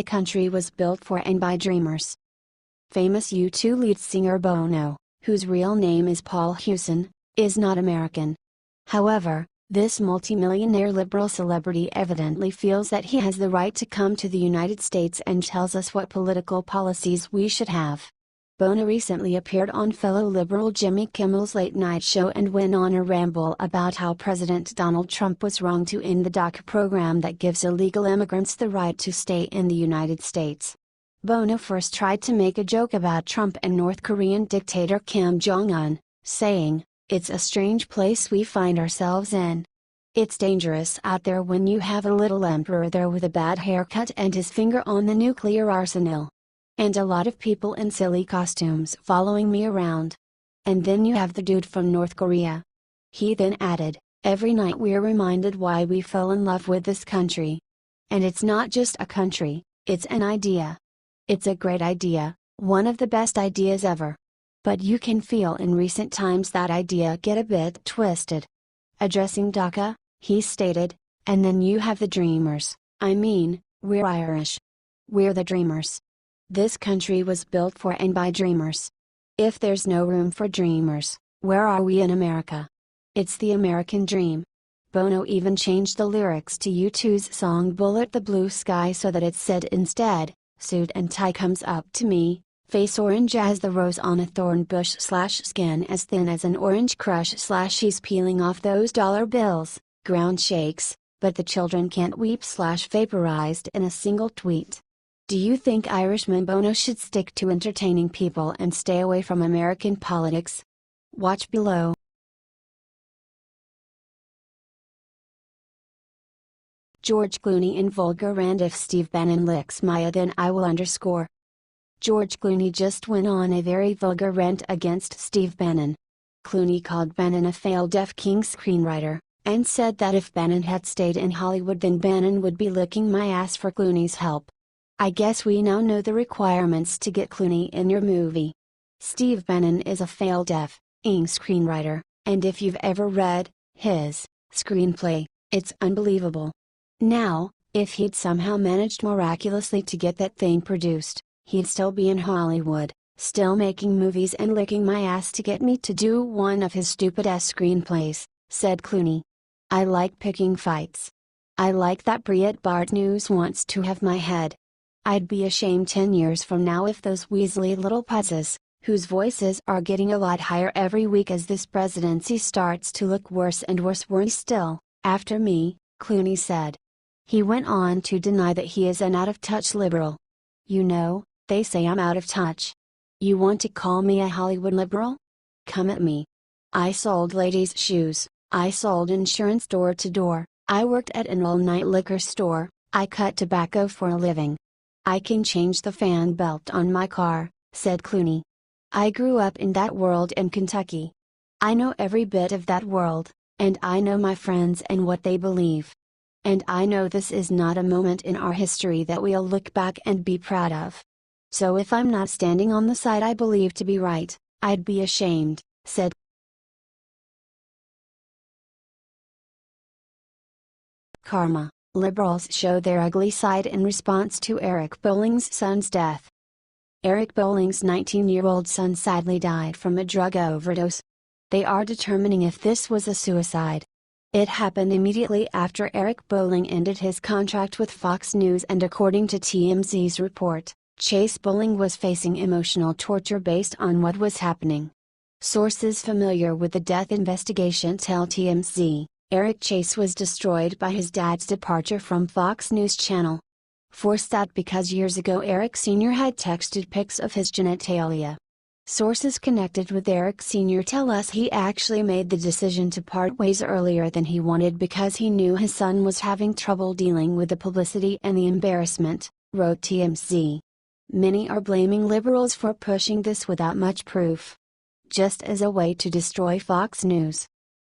country was built for and by dreamers. Famous U2 lead singer Bono, whose real name is Paul Hewson, is not American. However, this multimillionaire liberal celebrity evidently feels that he has the right to come to the United States and tells us what political policies we should have. Bono recently appeared on fellow liberal Jimmy Kimmel's Late Night Show and went on a ramble about how President Donald Trump was wrong to end the DACA program that gives illegal immigrants the right to stay in the United States. Bono first tried to make a joke about Trump and North Korean dictator Kim Jong-un, saying, "It's a strange place we find ourselves in. It's dangerous out there when you have a little emperor there with a bad haircut and his finger on the nuclear arsenal. And a lot of people in silly costumes following me around. And then you have the dude from North Korea." He then added, "Every night we're reminded why we fell in love with this country. And it's not just a country, it's an idea. It's a great idea, one of the best ideas ever. But you can feel in recent times that idea get a bit twisted." Addressing DACA, he stated, "And then you have the dreamers, I mean, we're Irish. We're the dreamers. This country was built for and by dreamers. If there's no room for dreamers, where are we in America? It's the American dream." Bono even changed the lyrics to U2's song Bullet the Blue Sky so that it said instead, "Suit and tie comes up to me, face orange as the rose on a thorn bush / skin as thin as an orange crush / he's peeling off those dollar bills, ground shakes, but the children can't weep / vaporized in a single tweet." Do you think Irishman Bono should stick to entertaining people and stay away from American politics? Watch below. George Clooney in vulgar rant: "If Steve Bannon licks Maya then I will _ George Clooney just went on a very vulgar rant against Steve Bannon. Clooney called Bannon a failed F-King screenwriter, and said that if Bannon had stayed in Hollywood then Bannon would be licking my ass for Clooney's help. I guess we now know the requirements to get Clooney in your movie. Steve Bannon is a failed F-ing screenwriter, and if you've ever read his screenplay, it's unbelievable. Now, if he'd somehow managed miraculously to get that thing produced, he'd still be in Hollywood, still making movies and licking my ass to get me to do one of his stupid-ass screenplays," said Clooney. "I like picking fights. I like that Breitbart News wants to have my head. I'd be ashamed 10 years from now if those weaselly little puzzes, whose voices are getting a lot higher every week as this presidency starts to look worse and worse, were still after me," Clooney said. He went on to deny that he is an out-of-touch liberal. "You know, they say I'm out of touch. You want to call me a Hollywood liberal? Come at me. I sold ladies' shoes, I sold insurance door to door, I worked at an all-night liquor store, I cut tobacco for a living. I can change the fan belt on my car," said Clooney. "I grew up in that world in Kentucky. I know every bit of that world, and I know my friends and what they believe. And I know this is not a moment in our history that we'll look back and be proud of. So if I'm not standing on the side I believe to be right, I'd be ashamed," said Karma. Liberals show their ugly side in response to Eric Bolling's son's death. Eric Bolling's 19-year-old son sadly died from a drug overdose. They are determining if this was a suicide. It happened immediately after Eric Bolling ended his contract with Fox News, and according to TMZ's report, Chase Bolling was facing emotional torture based on what was happening. Sources familiar with the death investigation tell TMZ, Eric Chase was destroyed by his dad's departure from Fox News Channel. Forced out because years ago Eric Sr. had texted pics of his genitalia. Sources connected with Eric Sr. tell us he actually made the decision to part ways earlier than he wanted because he knew his son was having trouble dealing with the publicity and the embarrassment, wrote TMZ. Many are blaming liberals for pushing this without much proof. Just as a way to destroy Fox News.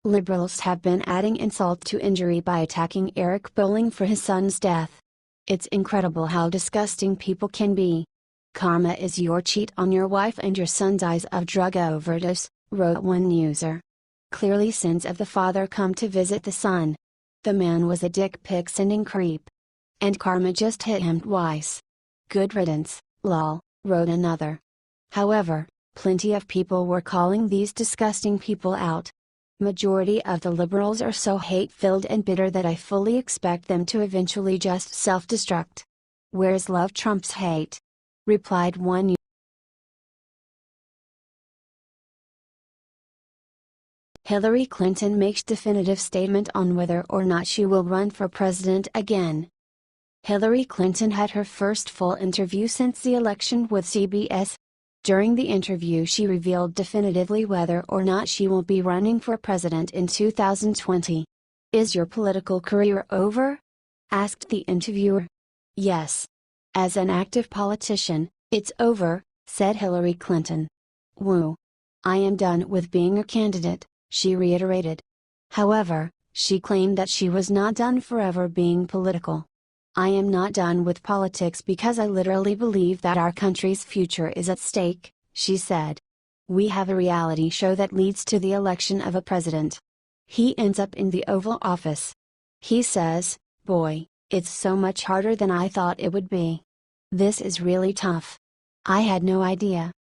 Liberals have been adding insult to injury by attacking Eric Bolling for his son's death. It's incredible how disgusting people can be. Karma is your cheat on your wife and your son dies of drug overdose, wrote one user. Clearly sins of the father come to visit the son. The man was a dick pic sending creep. And karma just hit him twice. Good riddance, lol, wrote another. However, plenty of people were calling these disgusting people out. Majority of the liberals are so hate-filled and bitter that I fully expect them to eventually just self-destruct. Where's love trumps hate? Replied one. Hillary Clinton makes definitive statement on whether or not she will run for president again. Hillary Clinton had her first full interview since the election with CBS. During the interview she revealed definitively whether or not she will be running for president in 2020. Is your political career over? Asked the interviewer. Yes. As an active politician, it's over, said Hillary Clinton. Woo. I am done with being a candidate, she reiterated. However, she claimed that she was not done forever being political. I am not done with politics because I literally believe that our country's future is at stake, she said. We have a reality show that leads to the election of a president. He ends up in the Oval Office. He says, boy, it's so much harder than I thought it would be. This is really tough. I had no idea.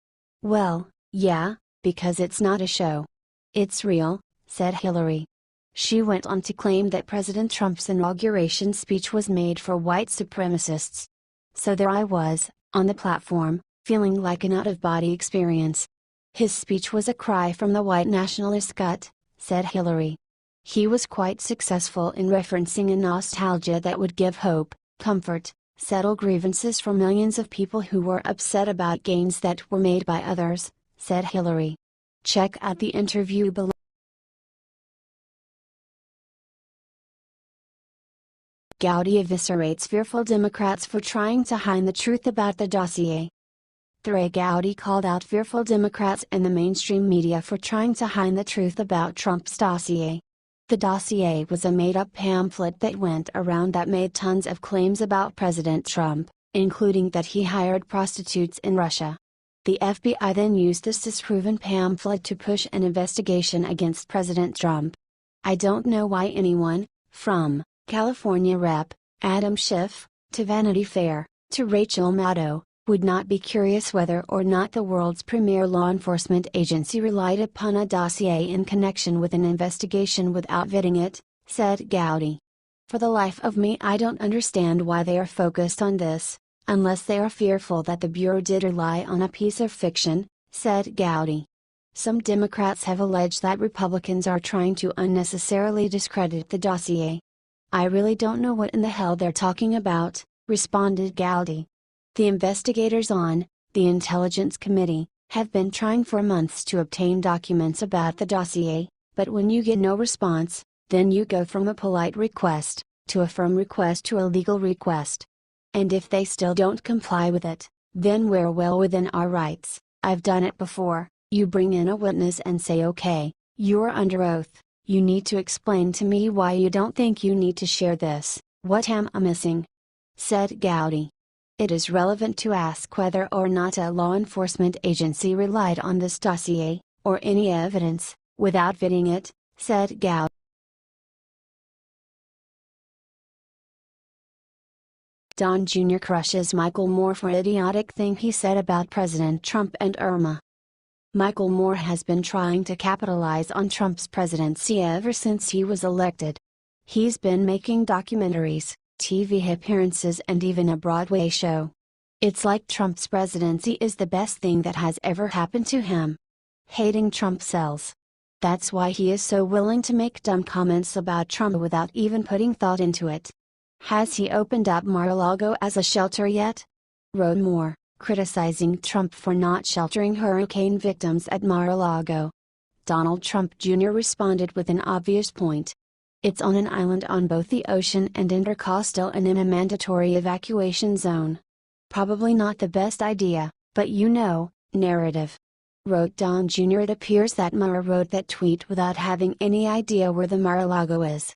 Well, yeah, because it's not a show. It's real, said Hillary. She went on to claim that President Trump's inauguration speech was made for white supremacists. So there I was, on the platform, feeling like an out-of-body experience. His speech was a cry from the white nationalist gut, said Hillary. He was quite successful in referencing a nostalgia that would give hope, comfort, settle grievances for millions of people who were upset about gains that were made by others, said Hillary. Check out the interview below. Gowdy eviscerates fearful Democrats for trying to hide the truth about the dossier. Gowdy called out fearful Democrats and the mainstream media for trying to hide the truth about Trump's dossier. The dossier was a made-up pamphlet that went around that made tons of claims about President Trump, including that he hired prostitutes in Russia. The FBI then used this disproven pamphlet to push an investigation against President Trump. I don't know why anyone, from California Rep. Adam Schiff, to Vanity Fair, to Rachel Maddow, would not be curious whether or not the world's premier law enforcement agency relied upon a dossier in connection with an investigation without vetting it, said Gowdy. For the life of me I don't understand why they are focused on this, unless they are fearful that the Bureau did rely on a piece of fiction, said Gowdy. Some Democrats have alleged that Republicans are trying to unnecessarily discredit the dossier. I really don't know what in the hell they're talking about, responded Gowdy. The investigators on the Intelligence Committee have been trying for months to obtain documents about the dossier, but when you get no response, then you go from a polite request to a firm request to a legal request. And if they still don't comply with it, then we're well within our rights. I've done it before. You bring in a witness and say, okay, you're under oath. You need to explain to me why you don't think you need to share this. What am I missing? Said Gowdy. It is relevant to ask whether or not a law enforcement agency relied on this dossier, or any evidence, without vetting it, said Gowdy. Don Jr. crushes Michael Moore for idiotic thing he said about President Trump and Irma. Michael Moore has been trying to capitalize on Trump's presidency ever since he was elected. He's been making documentaries, TV appearances and even a Broadway show. It's like Trump's presidency is the best thing that has ever happened to him. Hating Trump sells. That's why he is so willing to make dumb comments about Trump without even putting thought into it. Has he opened up Mar-a-Lago as a shelter yet? Wrote Moore, criticizing Trump for not sheltering hurricane victims at Mar-a-Lago. Donald Trump Jr. responded with an obvious point. It's on an island on both the ocean and intercoastal and in a mandatory evacuation zone. Probably not the best idea, but narrative. Wrote Don Jr. It appears that Moore wrote that tweet without having any idea where the Mar-a-Lago is.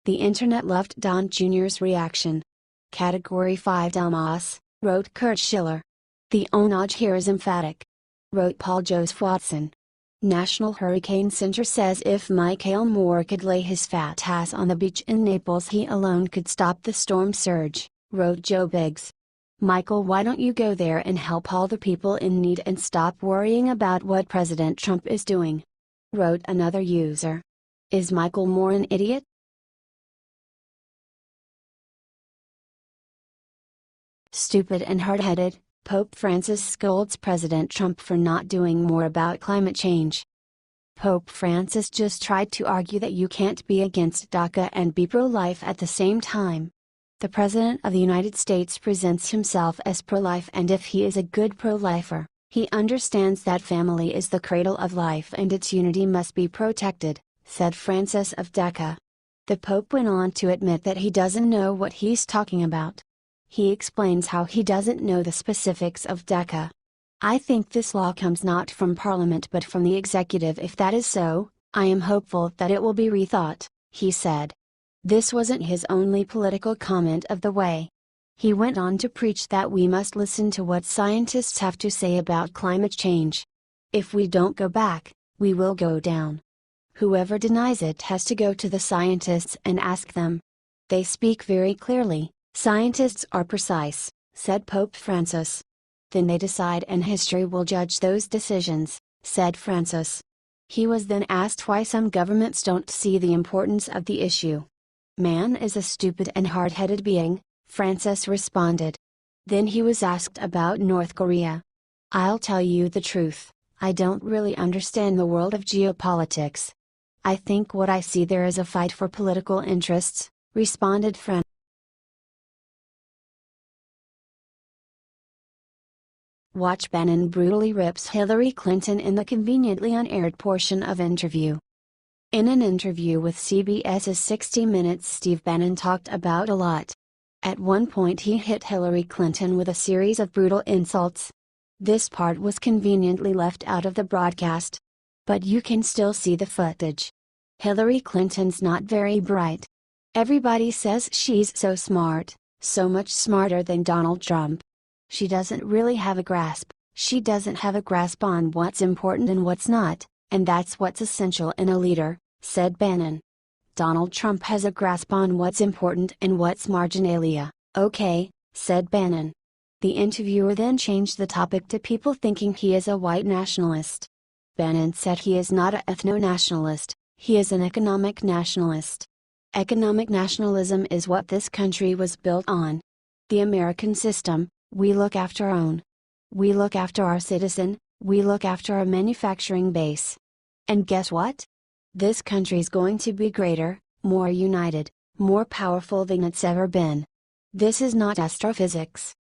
The internet loved Don Jr.'s reaction. Category 5 dumbass, wrote Kurt Schiller. The onage here is emphatic. Wrote Paul Joseph Watson. National Hurricane Center says if Michael Moore could lay his fat ass on the beach in Naples he alone could stop the storm surge, wrote Joe Biggs. "Michael, why don't you go there and help all the people in need and stop worrying about what President Trump is doing?" wrote another user. Is Michael Moore an idiot? Stupid and hard-headed, Pope Francis scolds President Trump for not doing more about climate change. Pope Francis just tried to argue that you can't be against DACA and be pro-life at the same time. The President of the United States presents himself as pro-life, and if he is a good pro-lifer, he understands that family is the cradle of life and its unity must be protected, said Francis of DACA. The Pope went on to admit that he doesn't know what he's talking about. He explains how he doesn't know the specifics of DACA. "I think this law comes not from Parliament but from the executive. If that is so, I am hopeful that it will be rethought," he said. This wasn't his only political comment of the way. He went on to preach that we must listen to what scientists have to say about climate change. "If we don't go back, we will go down. Whoever denies it has to go to the scientists and ask them. They speak very clearly. Scientists are precise," said Pope Francis. "Then they decide and history will judge those decisions," said Francis. He was then asked why some governments don't see the importance of the issue. "Man is a stupid and hard-headed being," Francis responded. Then he was asked about North Korea. "I'll tell you the truth, I don't really understand the world of geopolitics. I think what I see there is a fight for political interests," responded Francis. Watch Bannon brutally rips Hillary Clinton in the conveniently unaired portion of interview. In an interview with CBS's 60 Minutes, Steve Bannon talked about a lot. At one point he hit Hillary Clinton with a series of brutal insults. This part was conveniently left out of the broadcast. But you can still see the footage. Hillary Clinton's not very bright. Everybody says she's so smart, so much smarter than Donald Trump. She doesn't really have a grasp. She doesn't have a grasp on what's important and what's not, and that's what's essential in a leader, said Bannon. Donald Trump has a grasp on what's important and what's marginalia, okay, said Bannon. The interviewer then changed the topic to people thinking he is a white nationalist. Bannon said he is not an ethno-nationalist, he is an economic nationalist. Economic nationalism is what this country was built on. The American system. We look after our own. We look after our citizen, we look after our manufacturing base. And guess what? This country's going to be greater, more united, more powerful than it's ever been. This is not astrophysics.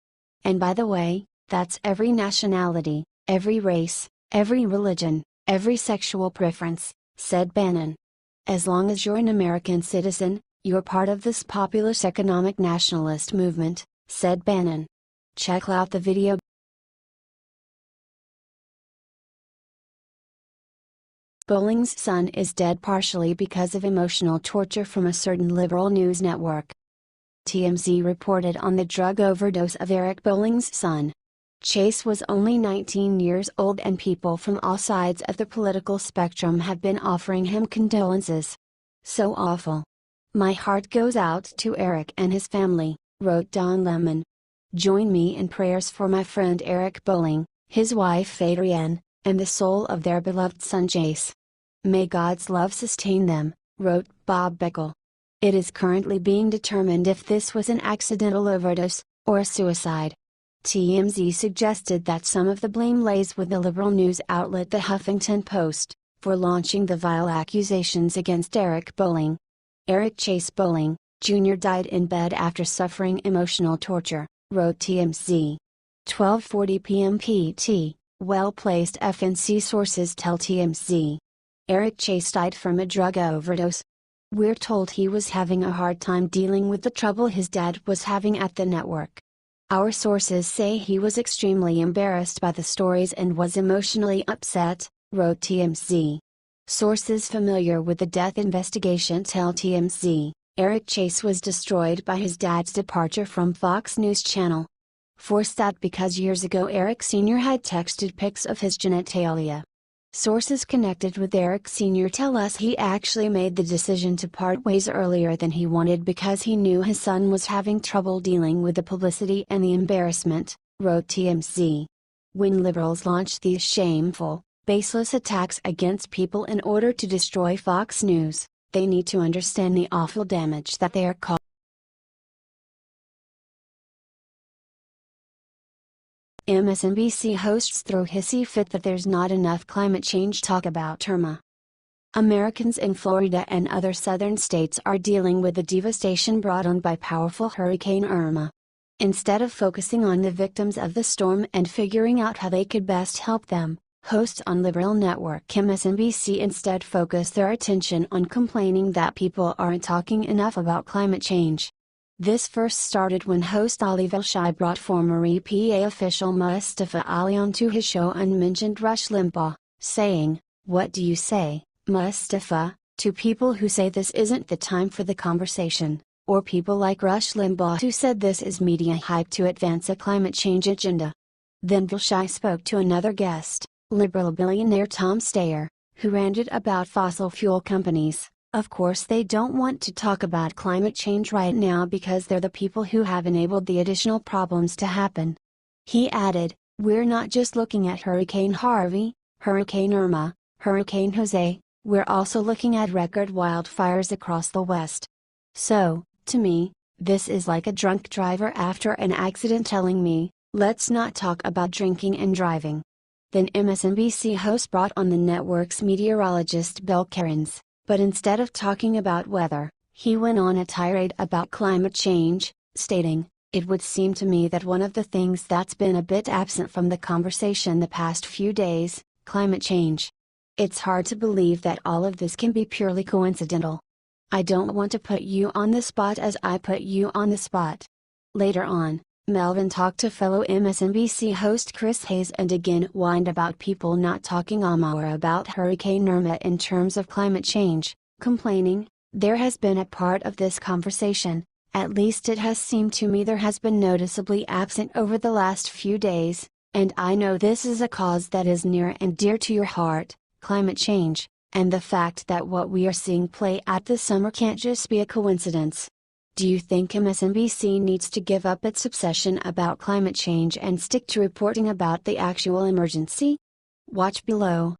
And by the way, that's every nationality, every race, every religion, every sexual preference, said Bannon. As long as you're an American citizen, you're part of this populist economic nationalist movement, said Bannon. Check out the video. Bolling's son is dead partially because of emotional torture from a certain liberal news network. TMZ reported on the drug overdose of Eric Bolling's son. Chase was only 19 years old and people from all sides of the political spectrum have been offering him condolences. So awful. My heart goes out to Eric and his family, wrote Don Lemon. Join me in prayers for my friend Eric Bolling, his wife Adrienne, and the soul of their beloved son Chase. May God's love sustain them, wrote Bob Beckel. It is currently being determined if this was an accidental overdose, or a suicide. TMZ suggested that some of the blame lays with the liberal news outlet the Huffington Post, for launching the vile accusations against Eric Bolling. Eric Chase Bolling, Jr. died in bed after suffering emotional torture, wrote TMZ. 12:40 p.m. PT, well-placed FNC sources tell TMZ. Eric Chase died from a drug overdose. We're told he was having a hard time dealing with the trouble his dad was having at the network. Our sources say he was extremely embarrassed by the stories and was emotionally upset, wrote TMZ. Sources familiar with the death investigation tell TMZ. Eric Chase was destroyed by his dad's departure from Fox News Channel. Forced out because years ago Eric Sr. had texted pics of his genitalia. Sources connected with Eric Sr. tell us he actually made the decision to part ways earlier than he wanted because he knew his son was having trouble dealing with the publicity and the embarrassment, wrote TMZ. When liberals launch these shameful, baseless attacks against people in order to destroy Fox News, they need to understand the awful damage that they are causing. MSNBC hosts throw Hissy fit that there's not enough climate change talk about Irma. Americans in Florida and other southern states are dealing with the devastation brought on by powerful Hurricane Irma. Instead of focusing on the victims of the storm and figuring out how they could best help them, hosts on liberal network MSNBC instead focus their attention on complaining that people aren't talking enough about climate change. This first started when host Ali Velshi brought former EPA official Mustafa Ali onto his show and mentioned Rush Limbaugh, saying, "What do you say, Mustafa, to people who say this isn't the time for the conversation, or people like Rush Limbaugh who said this is media hype to advance a climate change agenda?" Then Velshi spoke to another guest, liberal billionaire Tom Steyer, who ranted about fossil fuel companies. Of course they don't want to talk about climate change right now because they're the people who have enabled the additional problems to happen. He added, "We're not just looking at Hurricane Harvey, Hurricane Irma, Hurricane Jose, we're also looking at record wildfires across the West. So, to me, this is like a drunk driver after an accident telling me, let's not talk about drinking and driving." Then MSNBC host brought on the network's meteorologist Bill Cairns. But instead of talking about weather, he went on a tirade about climate change, stating, "It would seem to me that one of the things that's been a bit absent from the conversation the past few days, climate change. It's hard to believe that all of this can be purely coincidental. I don't want to put you on the spot as I put you on the spot." Later on, Melvin talked to fellow MSNBC host Chris Hayes and again whined about people not talking more about Hurricane Irma in terms of climate change, complaining, "There has been a part of this conversation, at least it has seemed to me there has been noticeably absent over the last few days, and I know this is a cause that is near and dear to your heart, climate change, and the fact that what we are seeing play out this summer can't just be a coincidence." Do you think MSNBC needs to give up its obsession about climate change and stick to reporting about the actual emergency? Watch below.